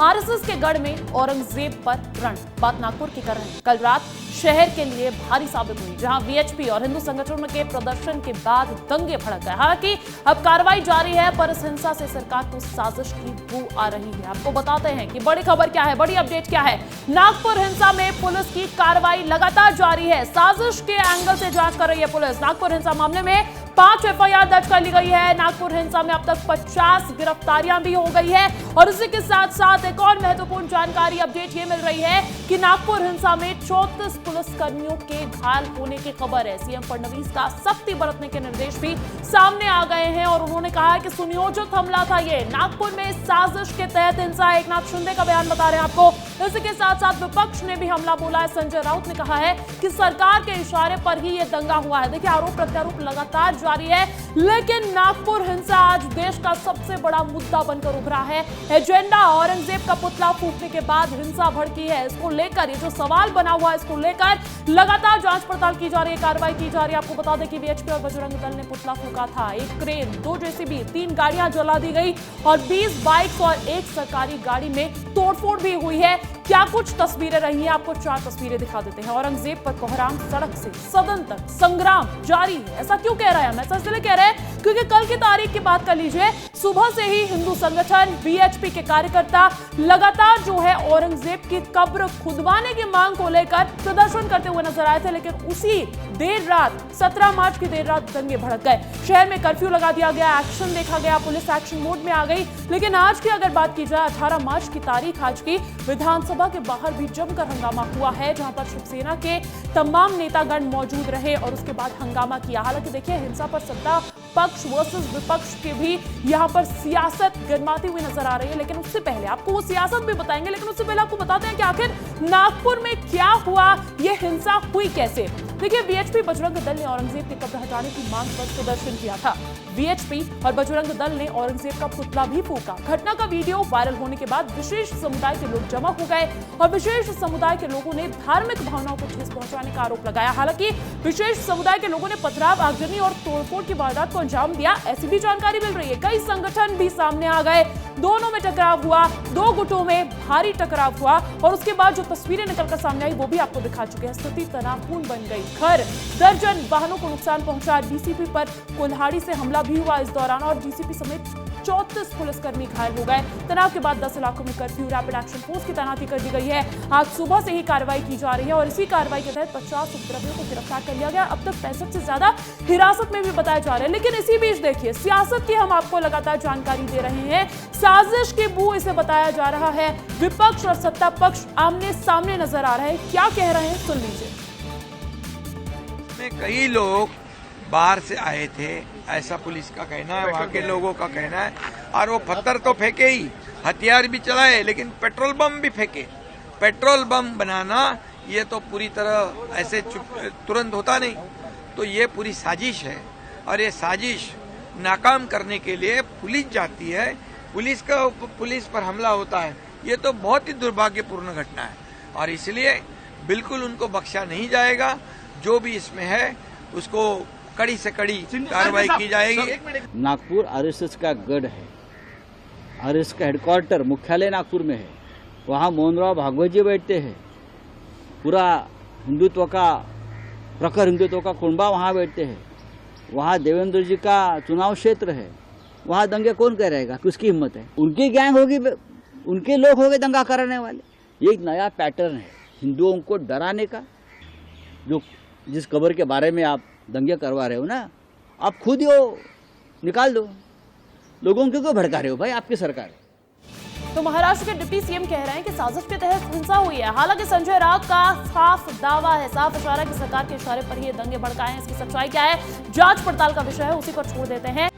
RSS के गढ़ में औरंगजेब पर रण। बात नागपुर की कर रहे हैं। कल रात शहर के लिए भारी साबित हुई, जहां वीएचपी और हिंदू संगठनों के प्रदर्शन के बाद दंगे भड़क गए। हालांकि अब कार्रवाई जारी है, पर इस हिंसा से सरकार को साजिश की बू आ रही है। आपको बताते हैं कि बड़ी खबर क्या है, बड़ी अपडेट क्या है। नागपुर हिंसा में पुलिस की कार्रवाई लगातार जारी है। साजिश के एंगल से जांच कर रही है पुलिस। नागपुर हिंसा मामले में 5 एफआईआर दर्ज कर ली गई है। नागपुर हिंसा में अब तक 50 गिरफ्तारियां भी हो गई है। और इसी के साथ साथ एक और महत्वपूर्ण जानकारी अपडेट ये मिल रही है कि नागपुर हिंसा में 34 पुलिसकर्मियों के घायल होने की खबर है। सीएम फडणवीस का सख्ती बरतने के निर्देश भी सामने आ गए हैं और उन्होंने कहा कि सुनियोजित हमला था ये। नागपुर में साजिश के तहत हिंसा। एकनाथ शिंदे का बयान बता रहे हैं आपको। इसी के साथ साथ विपक्ष ने भी हमला बोला है। संजय राउत ने कहा है कि सरकार के इशारे पर ही ये दंगा हुआ है। देखिए, आरोप प्रत्यारोप लगातार जारी है, लेकिन नागपुर हिंसा आज देश का सबसे बड़ा मुद्दा बनकर उभरा है। एजेंडा औरंगजेब का पुतला फूंकने के बाद हिंसा भड़की है। इसको लेकर ये जो सवाल बना हुआ है, इसको लेकर लगातार जांच पड़ताल की जा रही है, कार्रवाई की जा रही है। आपको बता दें कि वीएचपी और बजरंग दल ने पुतला फूंका था। एक क्रेन, 2 जेसीबी, 3 गाड़ियां जला दी गई और 20 बाइक और एक सरकारी गाड़ी में तोड़फोड़ भी हुई है। क्या कुछ तस्वीरें रही हैं, आपको 4 तस्वीरें दिखा देते हैं। औरंगजेब पर कोहराम, सड़क से सदन तक संग्राम जारी है। ऐसा क्यों कह रहे हैं हम? ऐसा इसलिए कह रहे हैं क्योंकि कल की तारीख की बात कर लीजिए। सुबह से ही हिंदू संगठन, वीएचपी के कार्यकर्ता लगातार जो है औरंगजेब की कब्र खुदवाने की मांग को लेकर प्रदर्शन करते हुए नजर आए थे। लेकिन उसी देर रात 17 मार्च की देर रात दंगे भड़क गए। शहर में कर्फ्यू लगा दिया गया, एक्शन देखा गया, पुलिस एक्शन मोड में आ गई। लेकिन आज की अगर बात की जाए, 18 मार्च की तारीख आज की, विधानसभा के बाहर भी जमकर हंगामा हुआ है, जहां पर शिवसेना के तमाम नेतागण मौजूद रहे और उसके बाद हंगामा किया। हालांकि देखिए, हिंसा पर सत्ता पक्ष वर्सेस विपक्ष के भी यहां पर सियासत गरमाती हुई नजर आ रही है। लेकिन उससे पहले आपको वो सियासत भी बताएंगे, लेकिन उससे पहले आपको बताते हैं कि आखिर नागपुर में क्या हुआ, ये हिंसा हुई कैसे। देखिए, वीएचपी बजरंग दल ने औरंगजेब की कब्र हटाने की मांग पर प्रदर्शन किया था। वीएचपी और बजरंग दल ने औरंगजेब का पुतला भी फूंका। घटना का वीडियो वायरल होने के बाद विशेष समुदाय के लोग जमा हो गए और विशेष समुदाय के लोगों ने धार्मिक भावनाओं को ठेस पहुंचाने का आरोप लगाया। हालांकि विशेष समुदाय के लोगों ने पथराव, आगजनी और तोड़फोड़ की वारदात को अंजाम दिया, ऐसी भी जानकारी मिल रही है। कई संगठन भी सामने आ गए, दोनों में टकराव हुआ, 2 गुटों में भारी टकराव हुआ और उसके बाद जो तस्वीरें निकलकर सामने आई वो भी आपको दिखा चुके हैं। स्थिति तनावपूर्ण बन गई। घर, दर्जन वाहनों को नुकसान पहुंचा। डीसीपी पर कुल्हाड़ी से हमला भी हुआ इस दौरान और डीसीपी समेत 34 पुलिसकर्मी घायल हो गए। तनाव के बाद 10 इलाकों में कर्फ्यू, रैपिड एक्शन फोर्स की तैनाती कर दी गई है। आज सुबह से ही कार्रवाई की जा रही है और इसी कार्रवाई के तहत 50 उपद्रवियों को गिरफ्तार कर लिया गया। अब तक 65 से ज्यादा हिरासत में भी बताया जा रहा है। लेकिन इसी बीच देखिए, सियासत की हम आपको लगातार जानकारी दे रहे हैं। साजिश की बू इसे बताया जा रहा है। विपक्ष और सत्ता पक्ष आमने सामने नजर आ रहे हैं। क्या कह रहे हैं, सुन लीजिए। कई लोग बाहर से आए थे, ऐसा पुलिस का कहना है, वहाँ के लोगों का कहना है। और वो पत्थर तो फेंके ही, हथियार भी चलाए, लेकिन पेट्रोल बम भी फेंके। पेट्रोल बम बनाना ये तो पूरी तरह ऐसे तुरंत होता नहीं, तो ये पूरी साजिश है। और ये साजिश नाकाम करने के लिए पुलिस जाती है, पुलिस पर हमला होता है। ये तो बहुत ही दुर्भाग्यपूर्ण घटना है और इसलिए बिल्कुल उनको बख्शा नहीं जाएगा। जो भी इसमें है उसको कड़ी से कड़ी कार्रवाई की जाएगी। नागपुर आरएसएस का गढ़ है, आरएसएस का हेडक्वार्टर मुख्यालय नागपुर में है। वहाँ मोहनराव भागवत जी बैठते हैं। पूरा हिंदुत्व का प्रखर हिंदुत्व का कुंबा वहाँ बैठते हैं। वहाँ देवेंद्र जी का चुनाव क्षेत्र है। वहाँ दंगे कौन कर रहेगा, किसकी हिम्मत है? उनकी गैंग होगी, उनके लोग होंगे दंगा कराने वाले। ये एक नया पैटर्न है हिंदुओं को डराने का। जो जिस खबर के बारे में आप दंगे करवा रहे हो ना, आप खुद ही वो निकाल दो। लोगों को क्यों भड़का रहे हो भाई, आपकी सरकार है। तो महाराष्ट्र के डिप्टी सीएम कह रहे हैं कि साजिश के तहत हिंसा हुई है। हालांकि संजय राउत का साफ दावा है, साफ इशारा कि सरकार के इशारे पर ही ये दंगे भड़काए हैं। इसकी सच्चाई क्या है, जांच पड़ताल का विषय है, उसी को छोड़ देते हैं।